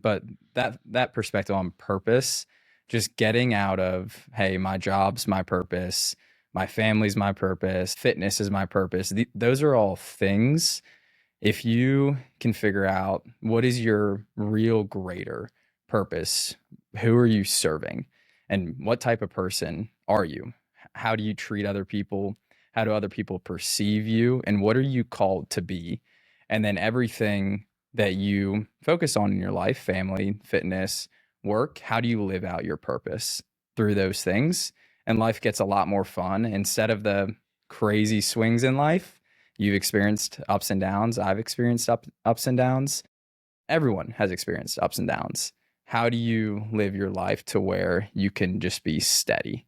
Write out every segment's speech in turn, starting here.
But that perspective on purpose, just getting out of, hey, my job's my purpose, my family's my purpose, fitness is my purpose. Those are all things. If you can figure out what is your real greater purpose, who are you serving, and what type of person are you? How do you treat other people? How do other people perceive you? And what are you called to be? And then everything that you focus on in your life, family, fitness, work, how do you live out your purpose through those things? And life gets a lot more fun instead of the crazy swings in life. You've experienced ups and downs. I've experienced ups and downs. Everyone has experienced ups and downs. How do you live your life to where you can just be steady?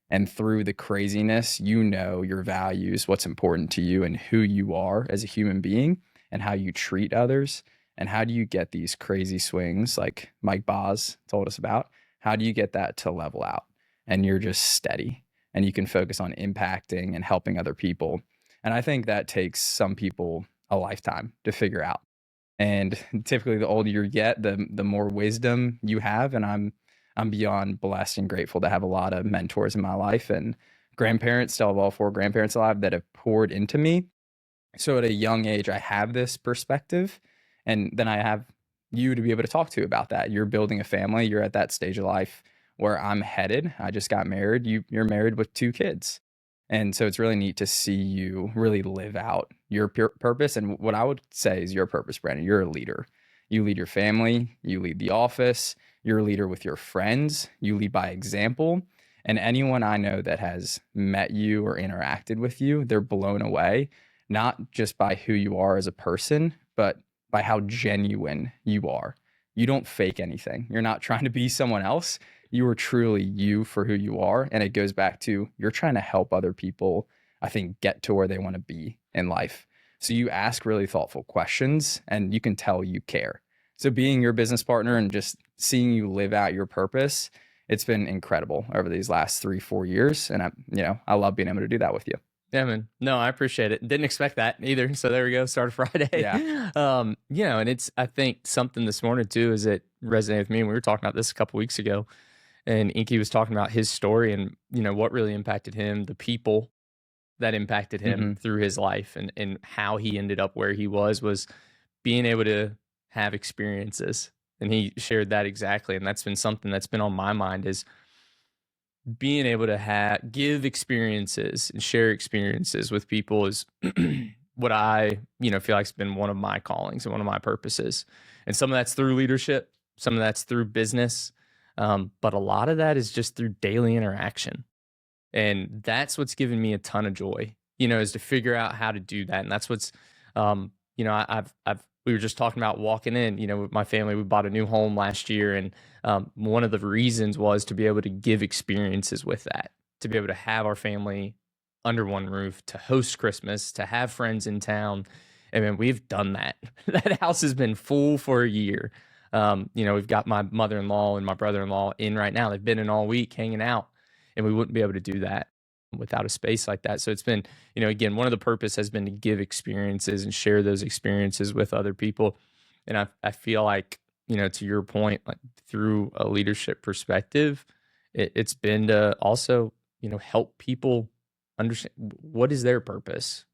And through the craziness, you know your values, what's important to you, and who you are as a human being, and how you treat others. And how do you get these crazy swings like Mike Boz told us about? How do you get that to level out? And you're just steady and you can focus on impacting and helping other people. And I think that takes some people a lifetime to figure out. And typically the older you get, the more wisdom you have. And I'm beyond blessed and grateful to have a lot of mentors in my life and grandparents, still have all four grandparents alive that have poured into me. So at a young age, I have this perspective, and then I have you to be able to talk to about that. You're building a family. You're at that stage of life where I'm headed. I just got married. You're married with two kids. And so it's really neat to see you really live out your purpose. And what I would say is your purpose, Brandon. You're a leader. You lead your family, you lead the office, you're a leader with your friends, you lead by example. And anyone I know that has met you or interacted with you, they're blown away, not just by who you are as a person, but by how genuine you are. You don't fake anything. You're not trying to be someone else. You are truly you for who you are. And it goes back to you're trying to help other people, I think, get to where they want to be in life. So you ask really thoughtful questions and you can tell you care. So being your business partner and just seeing you live out your purpose, it's been incredible over these last 3-4 years. And I love being able to do that with you. Yeah, man. No, I appreciate it. Didn't expect that either. So there we go. Start Friday. Yeah. And it's, I think something this morning too, is it resonated with me. And we were talking about this a couple weeks ago, and Inky was talking about his story and, what really impacted him, the people that impacted him through his life, and how he ended up where he was being able to have experiences. And he shared that exactly. And that's been something that's been on my mind, is being able to give experiences and share experiences with people is what I, feel like has been one of my callings and one of my purposes. And some of that's through leadership, some of that's through business. But a lot of that is just through daily interaction. And that's what's given me a ton of joy, is to figure out how to do that. And that's what's, we were just talking about walking in, with my family. We bought a new home last year. And one of the reasons was to be able to give experiences with that, to be able to have our family under one roof, to host Christmas, to have friends in town. And then we've done that. That house has been full for a year. We've got my mother-in-law and my brother-in-law in right now. They've been in all week hanging out, and we wouldn't be able to do that without a space like that. So it's been, again, one of the purpose has been to give experiences and share those experiences with other people. And I feel like, to your point, like through a leadership perspective, it's been to also, help people understand what is their purpose.